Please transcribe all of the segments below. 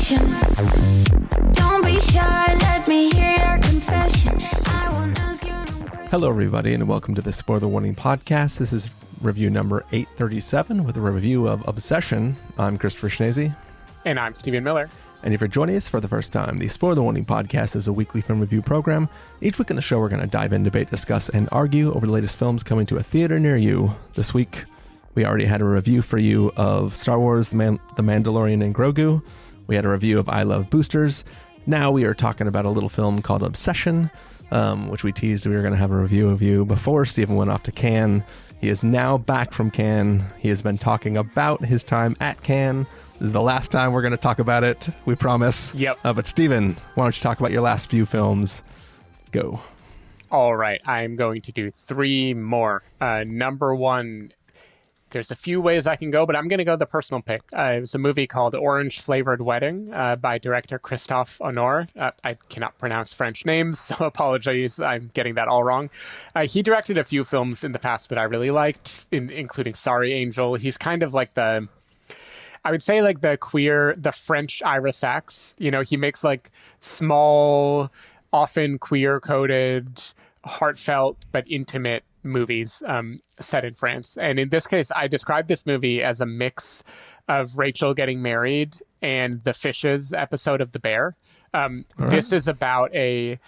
affection. Don't be shy, let me hear your confession. I won't ask you no questions. Hello, everybody, and welcome to the Spoiler Warning Podcast. This is review number 837 with a review of Obsession. I'm Christopher Schnese. And I'm Stephen Miller. And if you're joining us for the first time, the Spoiler Warning Podcast is a weekly film review program. Each week in the show, we're going to dive in, debate, discuss, and argue over the latest films coming to a theater near you. This week, we already had a review for you of Star Wars, The Mandalorian and Grogu. We had a review of I Love Boosters. Now we are talking about a little film called Obsession, which we teased we were going to have a review of you before Stephen went off to Cannes. He is now back from Cannes. He has been talking about his time at Cannes. This is the last time we're going to talk about it, we promise. Yep. But Stephen, why don't you talk about your last few films? Go. All right. I'm going to do three more. Number one, there's a few ways I can go, but I'm going to go the personal pick. It was a movie called Orange-Flavoured Wedding by director Christophe Honor. I cannot pronounce French names, so apologies. I'm getting that all wrong. He directed a few films in the past that I really liked, including Sorry Angel. He's kind of like the French Ira Sachs. You know, he makes like small, often queer-coded, heartfelt, but intimate movies set in France. And in this case, I described this movie as a mix of Rachel getting married and the Fishes episode of The Bear. This is about a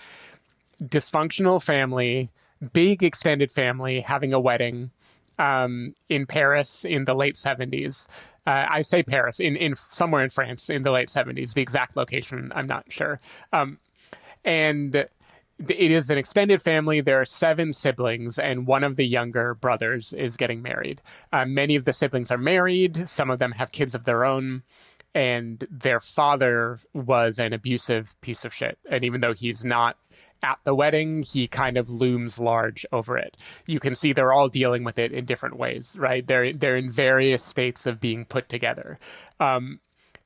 dysfunctional family, big extended family, having a wedding in Paris in the late 70s. I say Paris, in somewhere in France in the late 70s. The exact location, I'm not sure. And it is an extended family. There are 7 siblings, and one of the younger brothers is getting married. Many of the siblings are married. Some of them have kids of their own. And their father was an abusive piece of shit. And even though he's not at the wedding, he kind of looms large over it. You can see they're all dealing with it in different ways, right? They're in various states of being put together.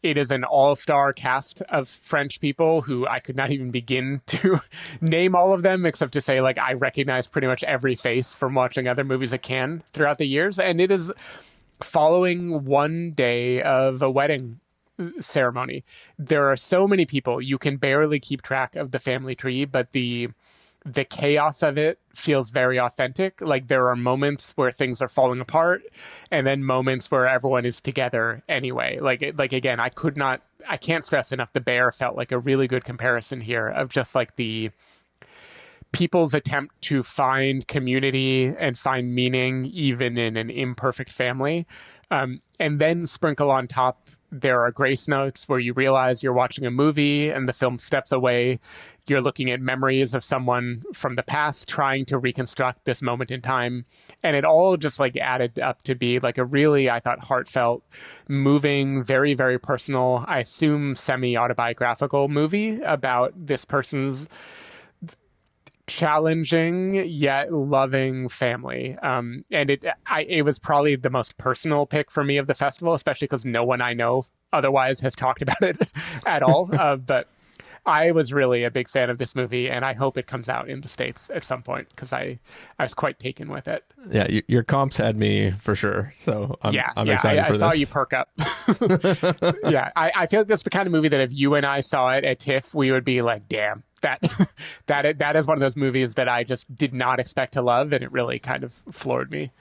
It is an all-star cast of French people who I could not even begin to name all of them, except to say, like, I recognize pretty much every face from watching other movies at Cannes throughout the years. And it is following one day of a wedding ceremony. There are so many people, you can barely keep track of the family tree, but the chaos of it feels very authentic. Like, there are moments where things are falling apart, and then moments where everyone is together anyway. Like again, I can't stress enough, The Bear felt like a really good comparison here of just like the people's attempt to find community and find meaning even in an imperfect family. And then sprinkle on top, there are grace notes where you realize you're watching a movie and the film steps away. You're looking at memories of someone from the past trying to reconstruct this moment in time. And it all just like added up to be like a really, I thought, heartfelt, moving, very, very personal, I assume semi-autobiographical movie about this person's challenging yet loving family. And it was probably the most personal pick for me of the festival, especially because no one I know otherwise has talked about it at all. But I was really a big fan of this movie, and I hope it comes out in the States at some point because I was quite taken with it. Yeah, your comps had me for sure. So I'm excited for this. I saw you perk up. Yeah, I feel like that's the kind of movie that if you and I saw it at TIFF, we would be like, damn. That is one of those movies that I just did not expect to love, and it really kind of floored me.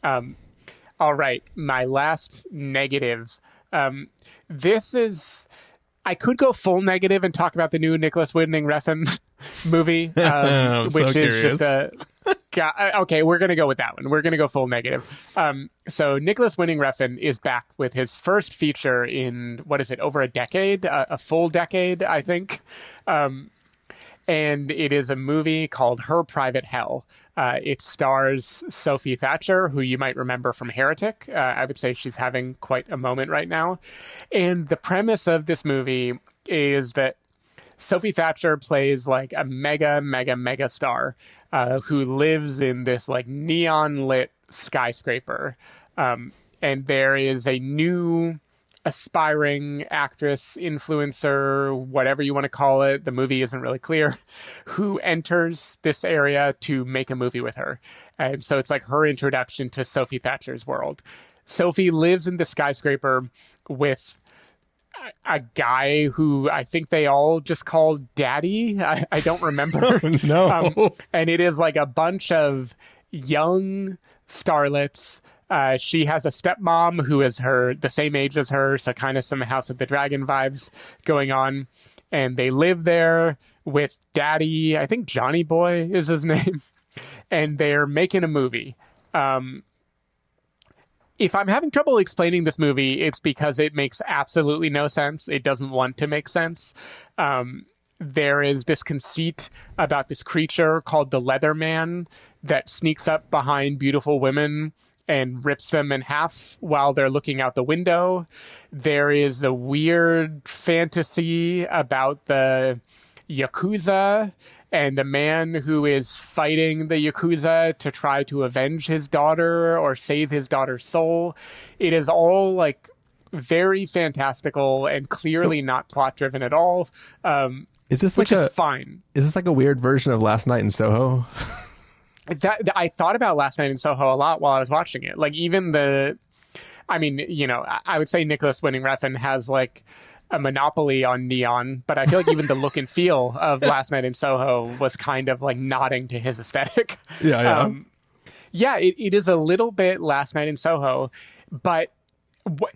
All right, my last negative. This is... I could go full negative and talk about the new Nicholas Winding Refn movie, which is just a... Okay, we're going to go with that one. We're going to go full negative. So Nicholas Winding Refn is back with his first feature in, what is it, over a decade? A full decade, I think. And it is a movie called Her Private Hell. It stars Sophie Thatcher, who you might remember from Heretic. I would say she's having quite a moment right now. And the premise of this movie is that Sophie Thatcher plays like a mega star who lives in this like neon lit skyscraper. And there is a new aspiring actress, influencer, whatever you want to call it, the movie isn't really clear, who enters this area to make a movie with her. And so it's like her introduction to Sophie Thatcher's world. Sophie lives in the skyscraper with a guy who I think they all just call Daddy. I don't remember. No. And it is like a bunch of young starlets. She has a stepmom who is the same age as her, so kind of some House of the Dragon vibes going on. And they live there with Daddy. I think Johnny Boy is his name. And they're making a movie. If I'm having trouble explaining this movie, it's because it makes absolutely no sense. It doesn't want to make sense. There is this conceit about this creature called the Leatherman that sneaks up behind beautiful women and rips them in half while they're looking out the window. There is a weird fantasy about the Yakuza and the man who is fighting the Yakuza to try to avenge his daughter or save his daughter's soul. It is all like very fantastical and clearly not plot driven at all. Is this which is fine. Is this like a weird version of Last Night in Soho? That I thought about Last Night in Soho a lot while I was watching it. Like even I would say Nicholas Winding Refn has like a monopoly on neon, but I feel like even the look and feel of Last Night in Soho was kind of like nodding to his aesthetic. Yeah. It is a little bit Last Night in Soho, but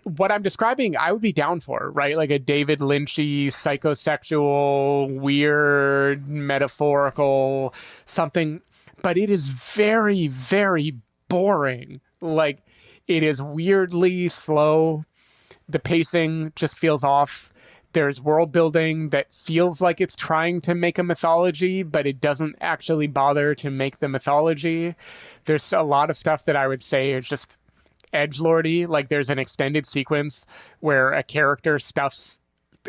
what I'm describing, I would be down for, right? Like a David Lynchy, psychosexual, weird, metaphorical something, but it is very, very boring. Like it is weirdly slow. The pacing just feels off. There's world building that feels like it's trying to make a mythology, but it doesn't actually bother to make the mythology. There's a lot of stuff that I would say is just edgelordy. Like there's an extended sequence where a character stuffs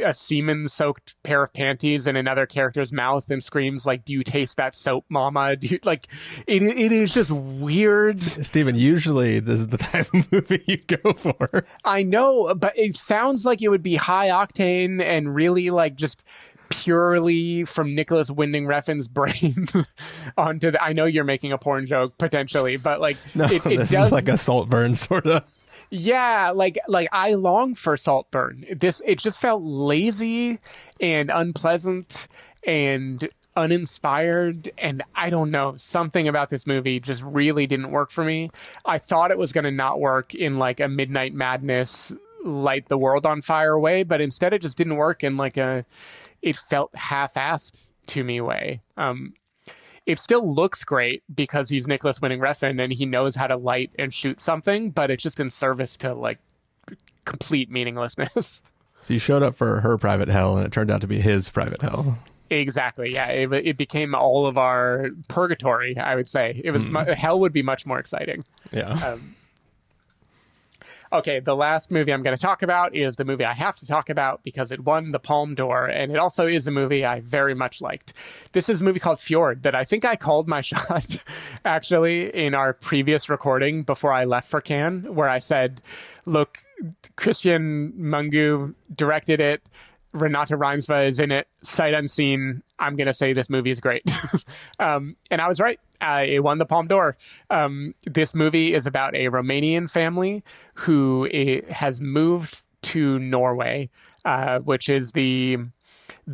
a semen-soaked pair of panties in another character's mouth and screams like, "Do you taste that soap, mama?" Like it is just weird. Stephen, usually this is the type of movie you go for. I know, but it sounds like it would be high octane and really like just purely from Nicholas Winding Refn's brain onto I know you're making a porn joke potentially, but like no, it this does is like a Saltburn sort of. Yeah, like I long for Saltburn. It just felt lazy and unpleasant and uninspired, and I don't know, something about this movie just really didn't work for me. I thought it was going to not work in like a Midnight Madness, light the world on fire way, but instead it just didn't work in like it felt half-assed to me way. It still looks great because he's Nicholas Winding Refn and he knows how to light and shoot something, but it's just in service to like complete meaninglessness. So you showed up for her private hell and it turned out to be his private hell. Exactly. Yeah. It became all of our purgatory, I would say. It was hell would be much more exciting. Yeah. Okay, the last movie I'm going to talk about is the movie I have to talk about because it won the Palme d'Or, and it also is a movie I very much liked. This is a movie called Fjord that I think I called my shot, actually, in our previous recording before I left for Cannes, where I said, look, Christian Mungu directed it, Renate Reinsve is in it, sight unseen. I'm going to say this movie is great. And I was right. It won the Palme d'Or. This movie is about a Romanian family who has moved to Norway, which is the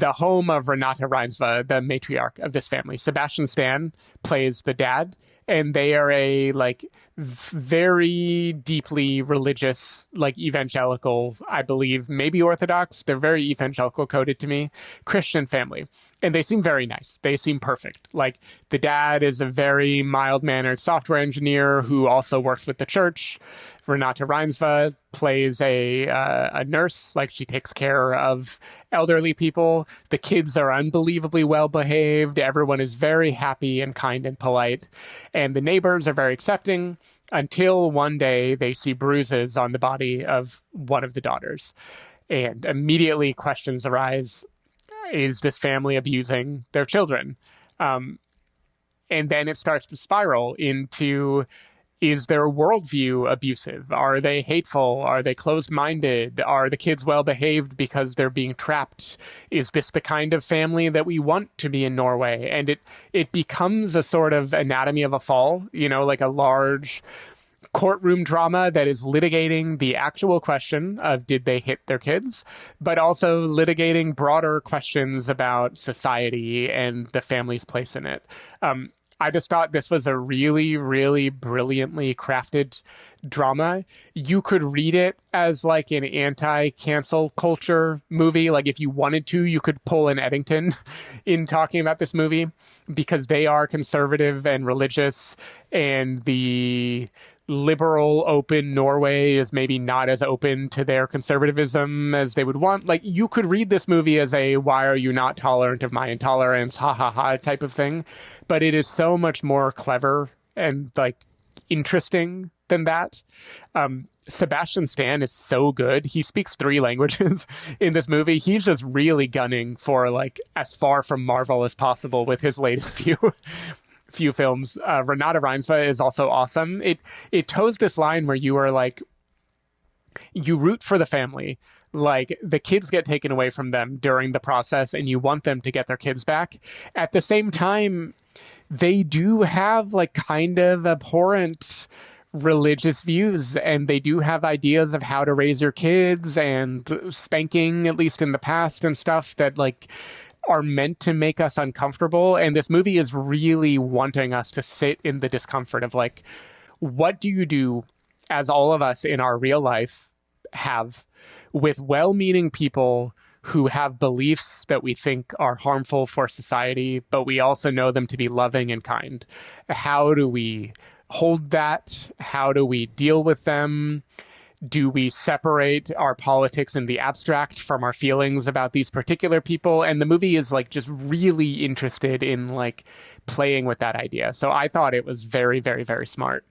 home of Renate Reinsve, the matriarch of this family. Sebastian Stan plays the dad, and they are a like very deeply religious, like evangelical, I believe, maybe Orthodox. They're very evangelical coded to me, Christian family. And they seem very nice. They seem perfect. Like the dad is a very mild-mannered software engineer who also works with the church. Renate Reinsve plays a nurse, like she takes care of elderly people. The kids are unbelievably well-behaved. Everyone is very happy and kind and polite. And the neighbors are very accepting until one day they see bruises on the body of one of the daughters. And immediately questions arise. Is this family abusing their children? And then it starts to spiral into, is their worldview abusive? Are they hateful? Are they closed-minded? Are the kids well-behaved because they're being trapped? Is this the kind of family that we want to be in Norway? And it becomes a sort of anatomy of a fall, you know, like a large courtroom drama that is litigating the actual question of did they hit their kids, but also litigating broader questions about society and the family's place in it. I just thought this was a really, really brilliantly crafted drama. You could read it as like an anti-cancel culture movie. Like if you wanted to, you could pull an Eddington in talking about this movie because they are conservative and religious, and the liberal, open Norway is maybe not as open to their conservatism as they would want. Like you could read this movie as a why are you not tolerant of my intolerance, ha ha ha type of thing. But it is so much more clever and like interesting than that. Sebastian Stan is so good. He speaks 3 languages in this movie. He's just really gunning for like as far from Marvel as possible with his latest few films. Renate Reinsve is also awesome. It toes this line where you are like, you root for the family. Like the kids get taken away from them during the process and you want them to get their kids back. At the same time, they do have like kind of abhorrent religious views, and they do have ideas of how to raise your kids and spanking, at least in the past, and stuff that like are meant to make us uncomfortable. And this movie is really wanting us to sit in the discomfort of like, what do you do, as all of us in our real life have, with well-meaning people who have beliefs that we think are harmful for society, but we also know them to be loving and kind? How do we hold that? How do we deal with them? Do we separate our politics in the abstract from our feelings about these particular people? And the movie is like just really interested in like playing with that idea. So I thought it was very, very, very smart.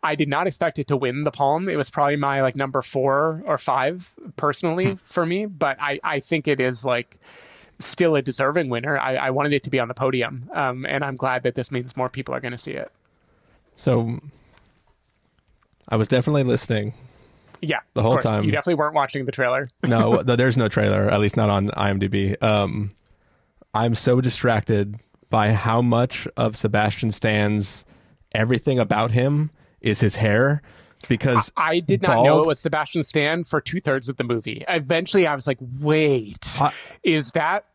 I did not expect it to win the Palm. It was probably my like number 4 or 5 personally for me, but I think it is like still a deserving winner. I wanted it to be on the podium, and I'm glad that this means more people are going to see it. So I was definitely listening. Yeah, the whole time. You definitely weren't watching the trailer. No, there's no trailer, at least not on IMDb. I'm so distracted by how much of Sebastian Stan's everything about him is his hair, because I did not know it was Sebastian Stan for 2/3 of the movie. Eventually I was like, wait, is that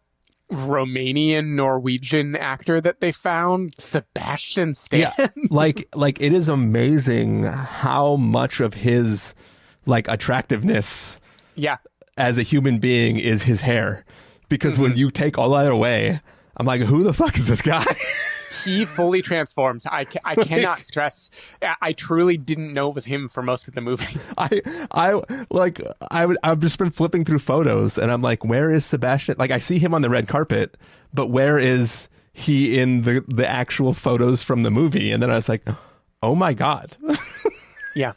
Romanian Norwegian actor that they found Sebastian Stan? Yeah, like it is amazing how much of his like attractiveness as a human being is his hair, because when you take all that away, I'm like, who the fuck is this guy? He fully transformed. I cannot stress. I truly didn't know it was him for most of the movie. I've just been flipping through photos and I'm like, where is Sebastian? Like I see him on the red carpet, but where is he in the actual photos from the movie? And then I was like, oh my God. Yeah.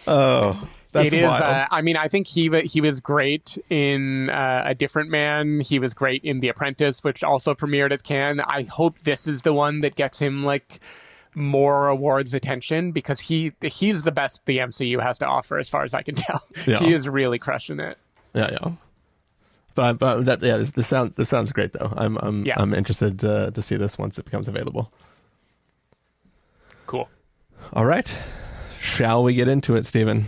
Oh, that's wild. I mean, I think he was great in A Different Man. He was great in The Apprentice, which also premiered at Cannes. I hope this is the one that gets him like more awards attention, because he's the best the MCU has to offer, as far as I can tell. Yeah. He is really crushing it. Yeah. But this sounds great though. I'm interested to see this once it becomes available. Cool. All right. Shall we get into it, Stephen?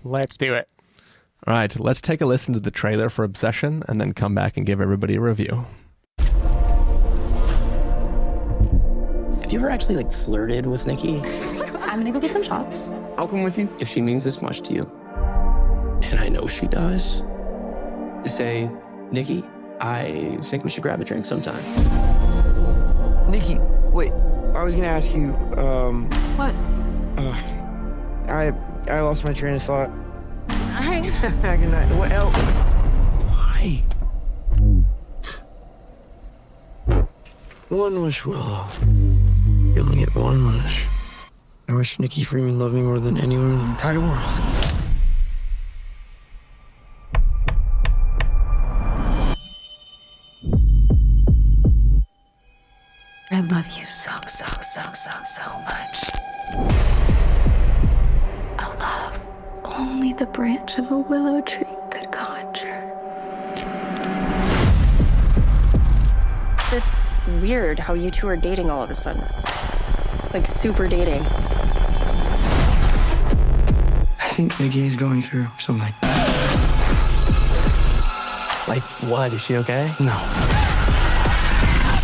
Let's do it. All right, let's take a listen to the trailer for Obsession and then come back and give everybody a review. Have you ever actually like flirted with Nikki? I'm gonna go get some shots. I'll come with you if she means this much to you. And I know she does. Say, Nikki, I think we should grab a drink sometime. Nikki, wait, I was gonna ask you, What? I lost my train of thought. Hi. Good night. What else? Why? One wish, Willow. You only get one wish. I wish Nikki Freeman loved me more than anyone in the entire world. I love you so much. A love only the branch of a willow tree could conjure. It's weird how you two are dating all of a sudden. Like, super dating. think Nikki is going through something. Like, what? Is she okay? No.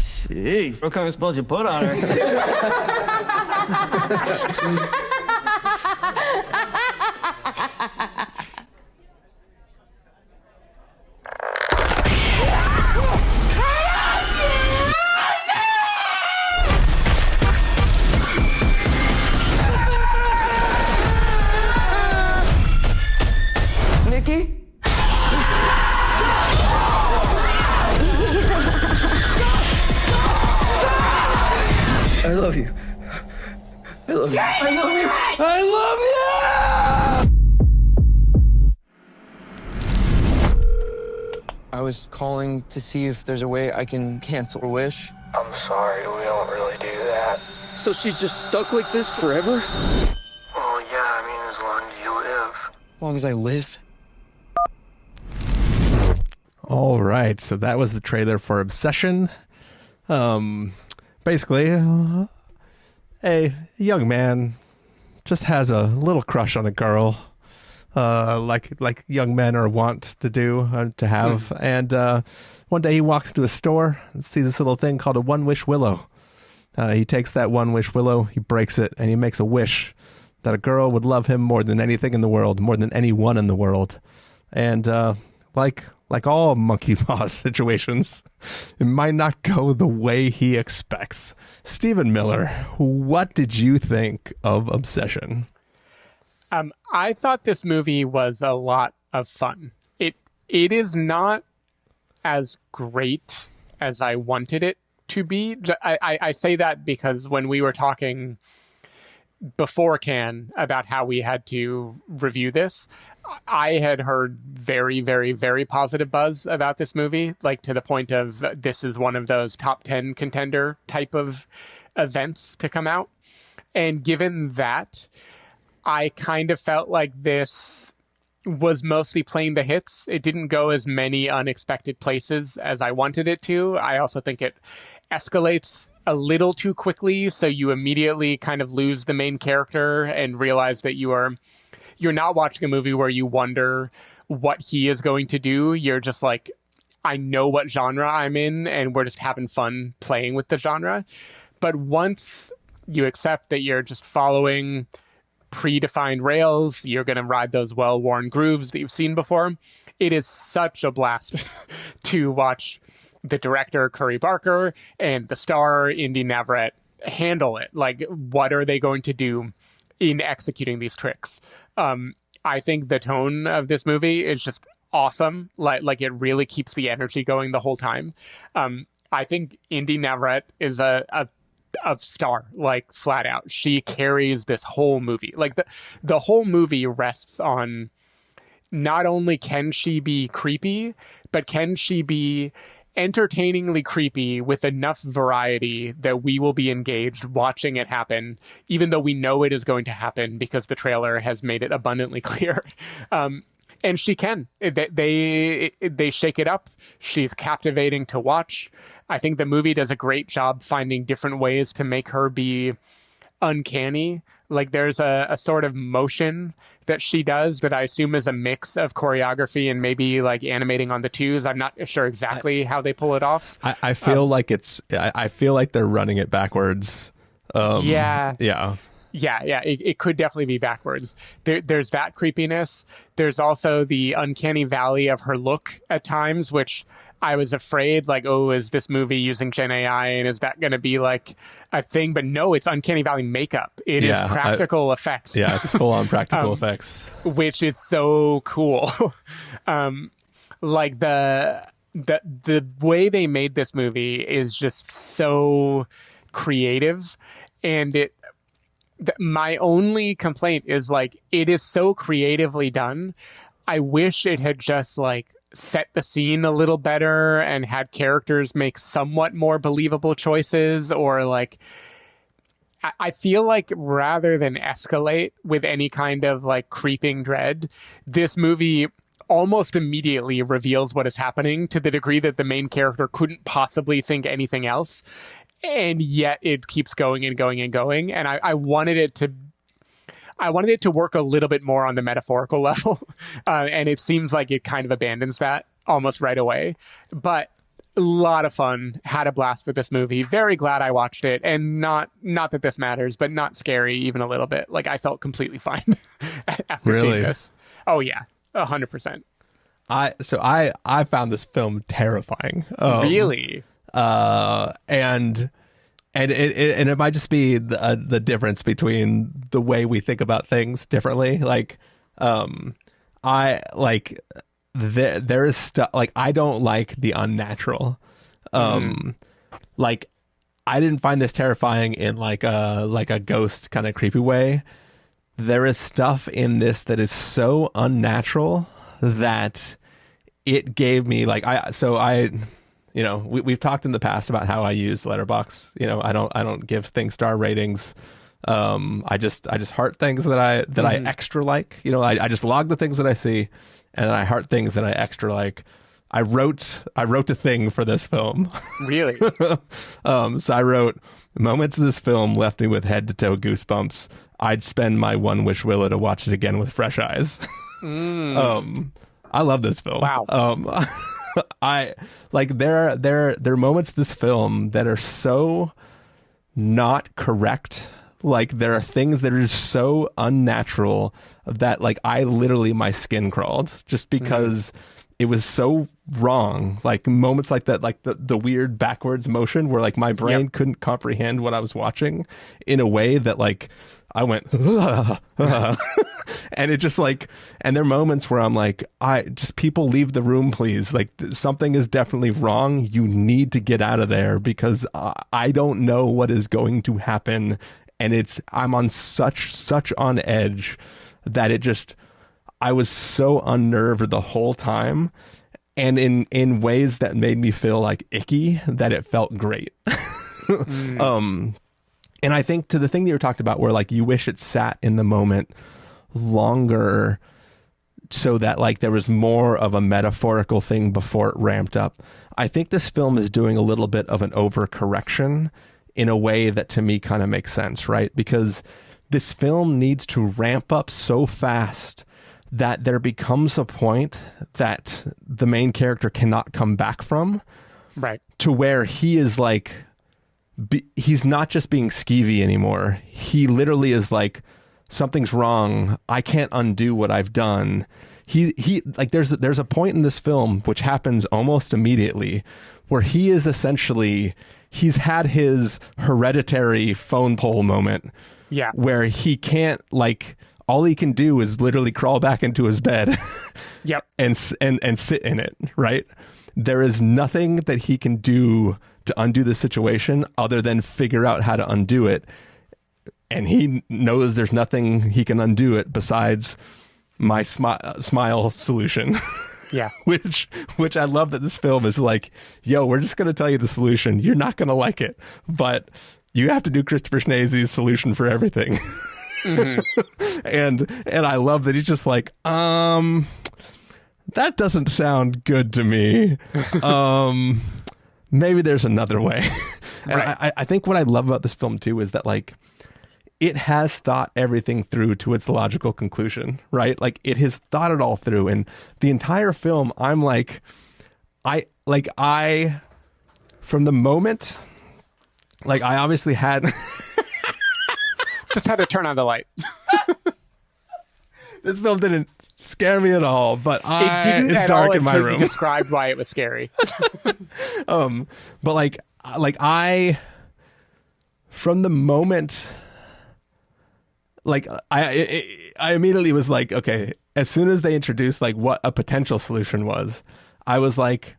Jeez, what kind of spells you put on her? Nikki? I love you. I love you. I love you. I love you! I was calling to see if there's a way I can cancel a wish. I'm sorry, we don't really do that. So she's just stuck like this forever? Well, yeah, I mean, as long as you live. As long as I live? All right, so that was the trailer for Obsession. Basically, a young man just has a little crush on a girl, like young men are wont to do, to have. And one day he walks into a store and sees this little thing called a One-Wish Willow. He takes that One-Wish Willow, he breaks it, and he makes a wish that a girl would love him more than anything in the world, more than anyone in the world. And like all monkey paw situations, it might not go the way he expects. Stephen Miller, what did you think of Obsession? I thought this movie was a lot of fun. It is not as great as I wanted it to be. I say that because when we were talking before Cannes about how we had to review this, I had heard very, very, very positive buzz about this movie, like to the point of this is one of those top 10 contender type of events to come out. And given that, I kind of felt like this was mostly playing the hits. It didn't go as many unexpected places as I wanted it to. I also think it escalates a little too quickly, so you immediately kind of lose the main character and realize that you're not watching a movie where you wonder what he is going to do. You're just like, I know what genre I'm in, and we're just having fun playing with the genre. But once you accept that you're just following predefined rails, you're going to ride those well-worn grooves that you've seen before, it is such a blast to watch the director, Curry Barker, and the star, Inde Navarrette, handle it. Like, what are they going to do in executing these tricks? I think the tone of this movie is just awesome. Like it really keeps the energy going the whole time. I think Inde Navarrette is a star, like flat out. She carries this whole movie. Like the whole movie rests on not only can she be creepy, but can she be entertainingly creepy with enough variety that we will be engaged watching it happen, even though we know it is going to happen because the trailer has made it abundantly clear. And she can. They shake it up. She's captivating to watch. I think the movie does a great job finding different ways to make her be uncanny. Like there's a sort of motion that she does that I assume is a mix of choreography and maybe like animating on the twos. I'm not sure exactly how they pull it off. I feel like I feel like they're running it backwards. Yeah. Yeah. It could definitely be backwards. There's that creepiness. There's also the uncanny valley of her look at times, which I was afraid, like, oh, is this movie using Gen AI and is that going to be like a thing? But no, it's uncanny valley makeup. It is practical effects. Yeah, it's full on practical effects, which is so cool. Like the way they made this movie is just so creative, and my only complaint is like it is so creatively done. I wish it had just like set the scene a little better and had characters make somewhat more believable choices, or like I feel like rather than escalate with any kind of like creeping dread, this movie almost immediately reveals what is happening to the degree that the main character couldn't possibly think anything else. And yet it keeps going and going and going. And I wanted it to I wanted it to work a little bit more on the metaphorical level. And it seems like it kind of abandons that almost right away. But a lot of fun. Had a blast with this movie. Very glad I watched it. And not that this matters, but not scary even a little bit. Like, I felt completely fine after seeing this. Oh, yeah. 100%. I found this film terrifying. Really? And it might just be the difference between the way we think about things differently. Like, there is stuff like I don't like the unnatural. Like, I didn't find this terrifying in like a ghost kind of creepy way. There is stuff in this that is so unnatural that it gave me like we've talked in the past about how I use Letterboxd. You know, I don't give things star ratings. I just heart things that I extra like. You know, I just log the things that I see, and then I heart things that I extra like. I wrote a thing for this film. Really? So I wrote, moments of this film left me with head to toe goosebumps. I'd spend my one Wish Willow to watch it again with fresh eyes. I love this film. Wow. I like there are moments of this film that are so not correct. Like, there are things that are just so unnatural that like I literally, my skin crawled just because it was so wrong. Like, moments like that, like the weird backwards motion where like my brain couldn't comprehend what I was watching in a way that like I went, and it just like, and there are moments where I'm like, people leave the room, please. Like, something is definitely wrong. You need to get out of there because I don't know what is going to happen. And I'm on such on edge that I was so unnerved the whole time. And in ways that made me feel like icky, that it felt great. And I think to the thing that you talked about where like you wish it sat in the moment longer so that like there was more of a metaphorical thing before it ramped up. I think this film is doing a little bit of an overcorrection in a way that to me kind of makes sense, right? Because this film needs to ramp up so fast that there becomes a point that the main character cannot come back from. Right. To where he is like, he's not just being skeevy anymore. He literally is like, something's wrong. I can't undo what I've done. He like there's a point in this film which happens almost immediately where he is essentially, he's had his hereditary phone pole moment. Yeah. Where he can't, like, all he can do is literally crawl back into his bed. Yep. and sit in it, right? There is nothing that he can do to undo the situation other than figure out how to undo it. And he knows there's nothing he can undo it besides my smile solution. Yeah. which I love that this film is like, yo, we're just going to tell you the solution. You're not going to like it, but you have to do Christopher Schnese's solution for everything. And I love that he's just like, that doesn't sound good to me. Maybe there's another way. And right. I think what I love about this film too is that like it has thought everything through to its logical conclusion, right? Like it has thought it all through, and the entire film I'm like, I from the moment, like I obviously had just had to turn on the light. This film didn't scare me at all, but it's dark in my room. You described why it was scary. But like I, from the moment, like I immediately was like, okay, as soon as they introduced like what a potential solution was, I was like,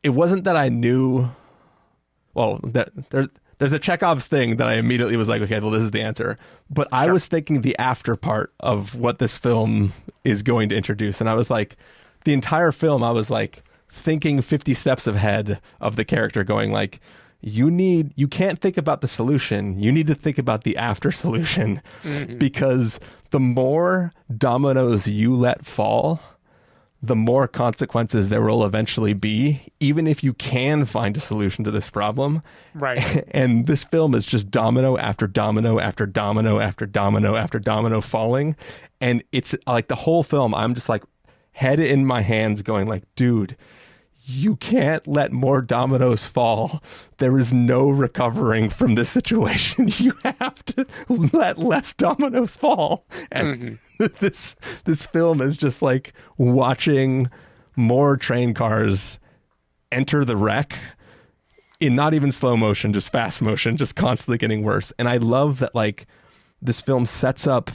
it wasn't that I knew, well, that there's a Chekhov's thing that I immediately was like, okay, well, this is the answer. But I was thinking the after part of what this film is going to introduce. And I was like, the entire film, I was like thinking 50 steps ahead of the character going like, you can't think about the solution. You need to think about the after solution. Because the more dominoes you let fall, the more consequences there will eventually be, even if you can find a solution to this problem. Right. And this film is just domino after domino after domino after domino after domino falling. And it's like the whole film, I'm just like head in my hands going like, dude, you can't let more dominoes fall. There is no recovering from this situation. You have to let less dominoes fall. And this film is just like watching more train cars enter the wreck in not even slow motion, just fast motion, just constantly getting worse. And I love that like this film sets up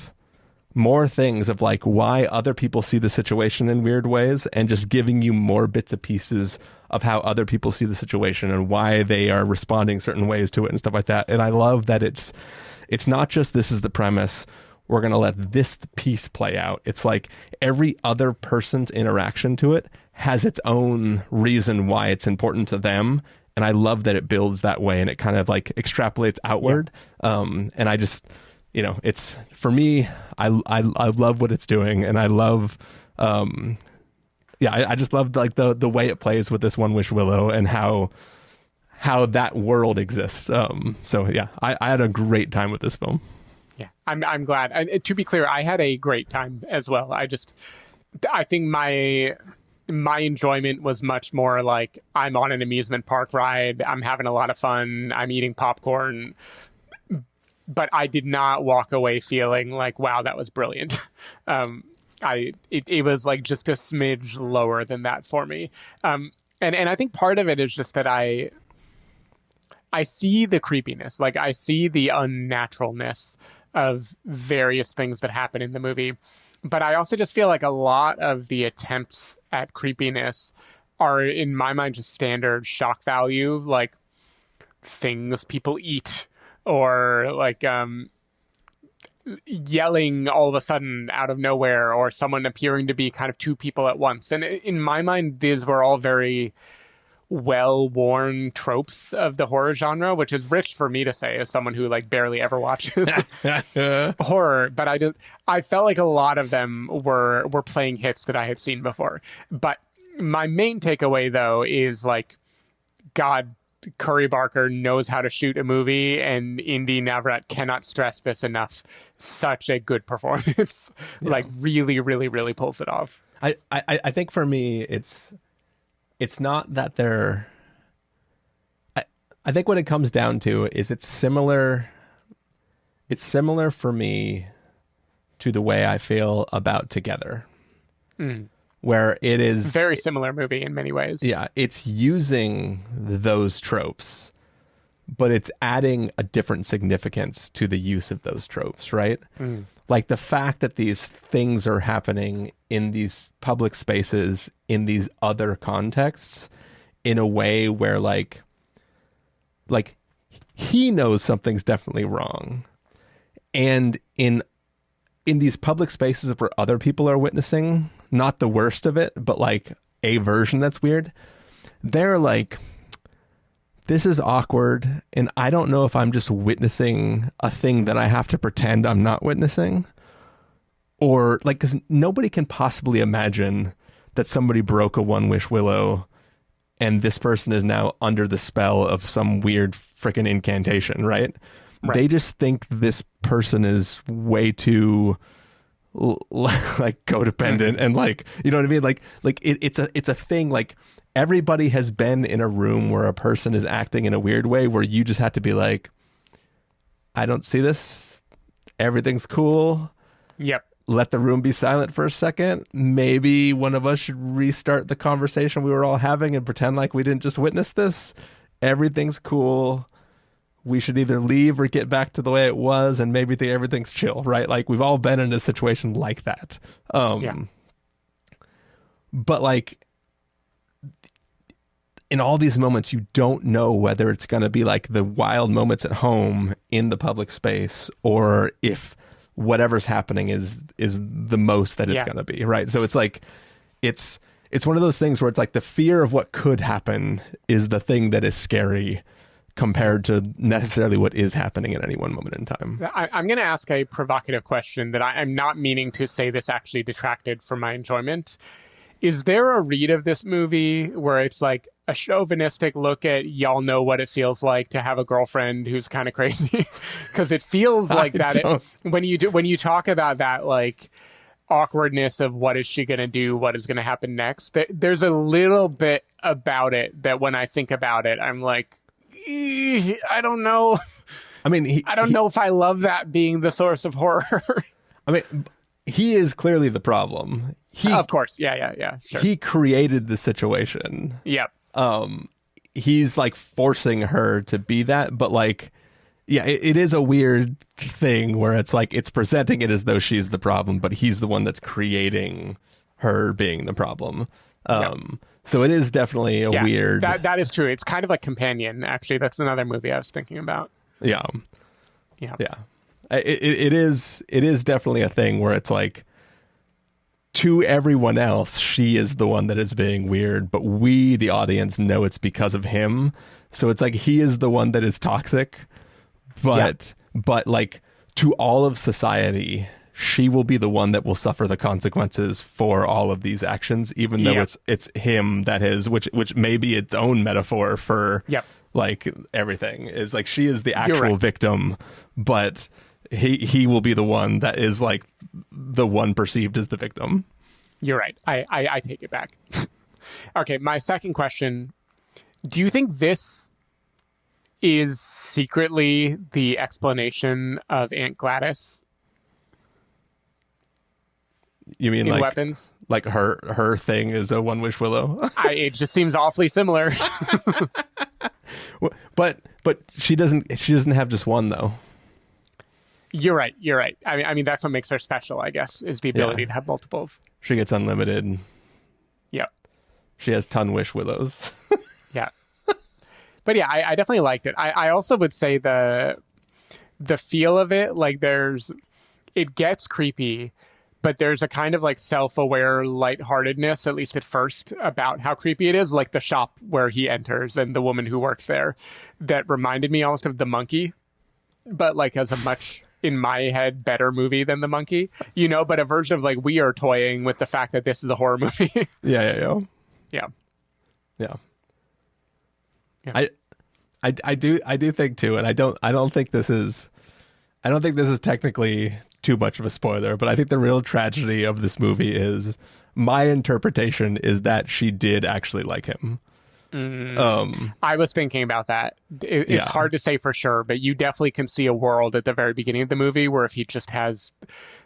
more things of like why other people see the situation in weird ways, and just giving you more bits and pieces of how other people see the situation and why they are responding certain ways to it and stuff like that. And I love that it's not just this is the premise, we're going to let this piece play out. It's like every other person's interaction to it has its own reason why it's important to them. And I love that it builds that way and it kind of like extrapolates outward. Yeah. And I just, you know, it's for me, I love what it's doing, and I love, I just love like the way it plays with this one Wish Willow and how that world exists. So yeah, I had a great time with this film. Yeah, I'm glad. And to be clear, I had a great time as well. I think my enjoyment was much more like I'm on an amusement park ride. I'm having a lot of fun. I'm eating popcorn. But I did not walk away feeling like, wow, that was brilliant. It was like just a smidge lower than that for me. And I think part of it is just that I see the creepiness, like I see the unnaturalness of various things that happen in the movie. But I also just feel like a lot of the attempts at creepiness are, in my mind, just standard shock value, like things people eat, or like yelling all of a sudden out of nowhere, or someone appearing to be kind of two people at once. And in my mind, these were all very well-worn tropes of the horror genre, which is rich for me to say as someone who like barely ever watches horror. But I felt like a lot of them were playing hits that I had seen before. But my main takeaway, though, is like, God, Curry Barker knows how to shoot a movie, and Inde Navarrette cannot stress this enough. Such a good performance. Yeah. Like really, really, really pulls it off. I think for me, it's not that they're... I think what it comes down to is it's similar for me to the way I feel about Together. Where it is... Very similar movie in many ways. Yeah, it's using those tropes, but it's adding a different significance to the use of those tropes, right? Like the fact that these things are happening in these public spaces, in these other contexts, in a way where like he knows something's definitely wrong. And in these public spaces where other people are witnessing, not the worst of it, but like a version that's weird, they're like, this is awkward, and I don't know if I'm just witnessing a thing that I have to pretend I'm not witnessing, or like, because nobody can possibly imagine that somebody broke a one Wish Willow and this person is now under the spell of some weird freaking incantation, right? They just think this person is way too like codependent and like, you know what I mean? Like it's a thing. Like everybody has been in a room where a person is acting in a weird way where you just have to be like, I don't see this. Everything's cool. Yep. Let the room be silent for a second. Maybe one of us should restart the conversation we were all having and pretend like we didn't just witness this. Everything's cool. We should either leave or get back to the way it was, and maybe think everything's chill, right? Like we've all been in a situation like that. But like in all these moments, you don't know whether it's going to be like the wild moments at home in the public space, or if whatever's happening is the most that it's going to be, right? So it's like it's one of those things where it's like the fear of what could happen is the thing that is scary compared to necessarily what is happening at any one moment in time. I'm going to ask a provocative question that I'm not meaning to say this actually detracted from my enjoyment. Is there a read of this movie where it's like a chauvinistic look at y'all know what it feels like to have a girlfriend who's kind of crazy? Because it feels like when you talk about that, like, awkwardness of what is she going to do, what is going to happen next, there's a little bit about it that when I think about it, I'm like, I don't know. I mean, I don't know if I love that being the source of horror. I mean, he is clearly the problem. Of course. Yeah. Sure. He created the situation. Yep. He's like forcing her to be that, but like, yeah, it is a weird thing where it's like it's presenting it as though she's the problem, but he's the one that's creating her being the problem. So it is definitely a weird. That is true. It's kind of like Companion. Actually, that's another movie I was thinking about. Yeah. It is definitely a thing where it's like, to everyone else, she is the one that is being weird, but we, the audience, know it's because of him. So it's like he is the one that is toxic. But like, to all of society, she will be the one that will suffer the consequences for all of these actions, even though it's him that is, which may be its own metaphor for like everything. Is like she is the actual victim, but he will be the one that is like the one perceived as the victim. You're right. I take it back. Okay, my second question. Do you think this is secretly the explanation of Aunt Gladys? You mean in like Weapons? Like her thing is a one wish willow? It just seems awfully similar. but she doesn't have just one though. You're right. I mean that's what makes her special, I guess, is the ability to have multiples. She gets unlimited. Yep. She has ton wish willows. Yeah. But yeah, I definitely liked it. I also would say the feel of it, like it gets creepy, but there's a kind of like self-aware lightheartedness, at least at first, about how creepy it is. Like the shop where he enters and the woman who works there, that reminded me almost of The Monkey, but like as a much, in my head, better movie than The Monkey, but a version of like we are toying with the fact that this is a horror movie. Yeah. I do think too, and I don't think this is technically too much of a spoiler, but I think the real tragedy of this movie is, my interpretation is that she did actually like him. I was thinking about that. It's hard to say for sure, but you definitely can see a world at the very beginning of the movie where if he just has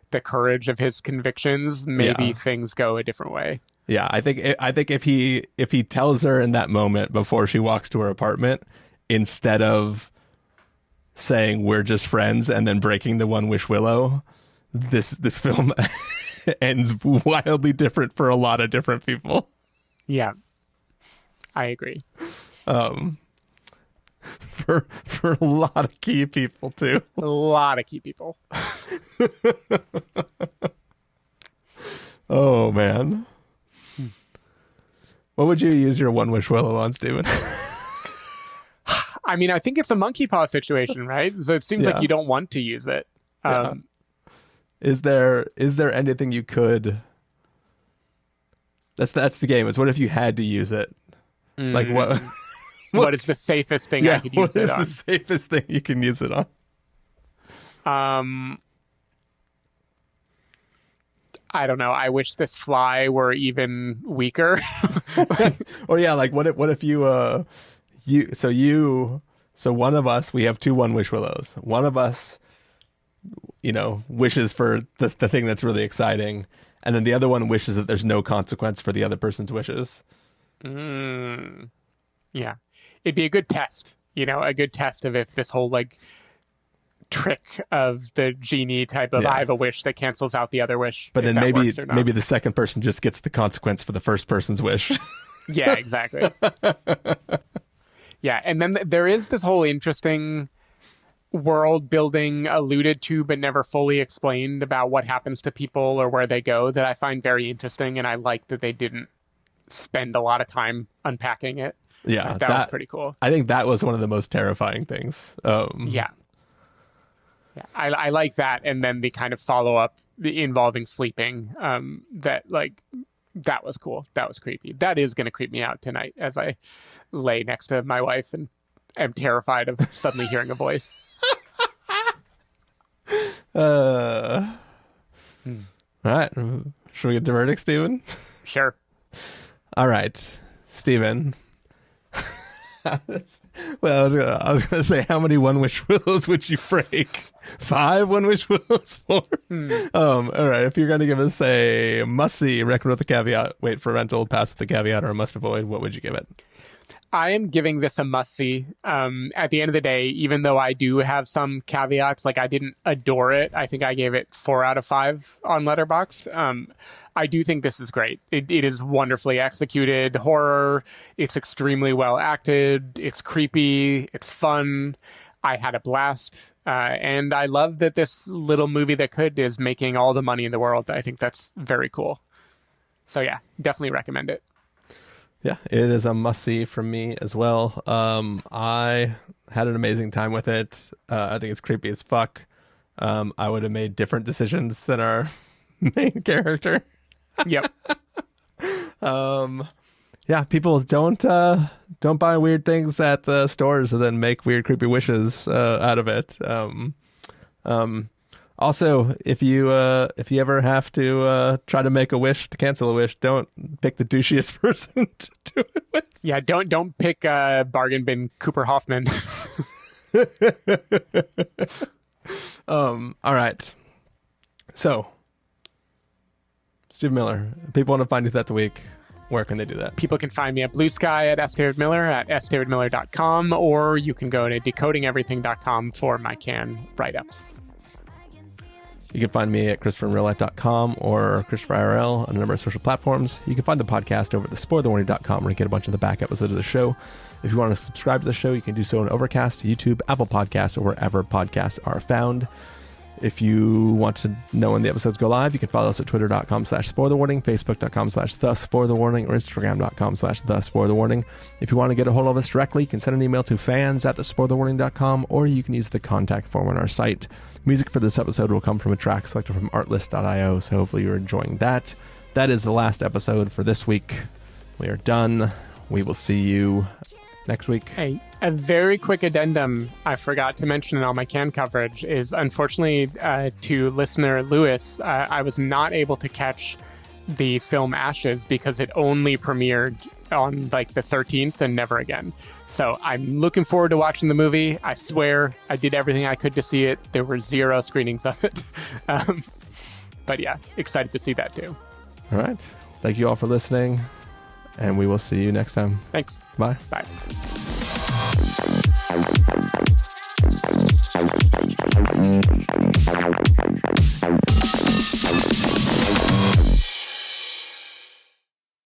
the courage of his convictions, maybe things go a different way. Yeah, I think if he tells her in that moment before she walks to her apartment, instead of saying we're just friends and then breaking the one wish willow, this film ends wildly different for a lot of different people. Yeah, I agree. For a lot of key people too. A lot of key people. Oh man. What would you use your one wish willow on, Steven? I mean, I think it's a monkey paw situation, right? So it seems like you don't want to use it. Is there anything you could? That's the game. Is what if you had to use it? Like what? What is the safest thing I could use it on? What is the safest thing you can use it on? I don't know. I wish this fly were even weaker. Or yeah, like what if you so one of us, we have two one wish willows. One of us, wishes for the thing that's really exciting, and then the other one wishes that there's no consequence for the other person's wishes. Yeah, it'd be a good test. A good test of if this whole like trick of the genie type of I have a wish that cancels out the other wish. But then maybe the second person just gets the consequence for the first person's wish. Yeah, exactly. Yeah, and then there is this whole interesting world building alluded to but never fully explained about what happens to people or where they go that I find very interesting, and I like that they didn't spend a lot of time unpacking it. Yeah, that was pretty cool. I think that was one of the most terrifying things. Yeah, I like that, and then the kind of follow-up involving sleeping that like That was cool. That was creepy. That is going to creep me out tonight as I lay next to my wife and am terrified of suddenly hearing a voice. All right. Should we get to verdict, Steven? Sure. All right, Steven. Well, I was gonna say, how many One Wish Willows would you break? 5 One Wish Willows? 4? All right. If you're gonna give us a must see, recommend with the caveat, wait for rental, pass with the caveat, or a must avoid, what would you give it? I am giving this a must see. At the end of the day, even though I do have some caveats, like I didn't adore it, I think I gave it 4 out of 5 on Letterboxd. I do think this is great. It is wonderfully executed horror. It's extremely well acted. It's creepy. It's fun. I had a blast. And I love that this little movie that could is making all the money in the world. I think that's very cool. So yeah, definitely recommend it. Yeah, it is a must-see from me as well. I had an amazing time with it. I think it's creepy as fuck. I would have made different decisions than our main character. Yep. Yeah, people don't buy weird things at the stores and then make weird, creepy wishes out of it. Also, if you ever have to try to make a wish, to cancel a wish, don't pick the douchiest person to do it with. Yeah, don't pick bargain bin Cooper Hoffman. All right. So, Steve Miller, if people want to find you throughout the week, where can they do that? People can find me at Blue Sky at sdavidmiller at sdavidmiller.com, or you can go to decodingeverything.com for my can write-ups. You can find me at ChristopherInRealLife.com or Christopher IRL on a number of social platforms. You can find the podcast over at thespoilerwarning.com where you get a bunch of the back episodes of the show. If you want to subscribe to the show, you can do so on Overcast, YouTube, Apple Podcasts, or wherever podcasts are found. If you want to know when the episodes go live, you can follow us at twitter.com/spoilerwarning, facebook.com/thespoilerwarning, or instagram.com/thespoilerwarning. If you want to get a hold of us directly, you can send an email to fans@thespoilerwarning.com, or you can use the contact form on our site. Music for this episode will come from a track selected from artlist.io, so hopefully you're enjoying that. That is the last episode for this week. We are done. We will see you next week. Hey, a very quick addendum I forgot to mention in all my can coverage is, unfortunately, to listener Lewis, I was not able to catch the film Ashes because it only premiered on like the 13th and never again. So I'm looking forward to watching the movie. I swear I did everything I could to see it. There were 0 screenings of it. But yeah, excited to see that too. All right. Thank you all for listening, and we will see you next time. Thanks. Bye. Bye.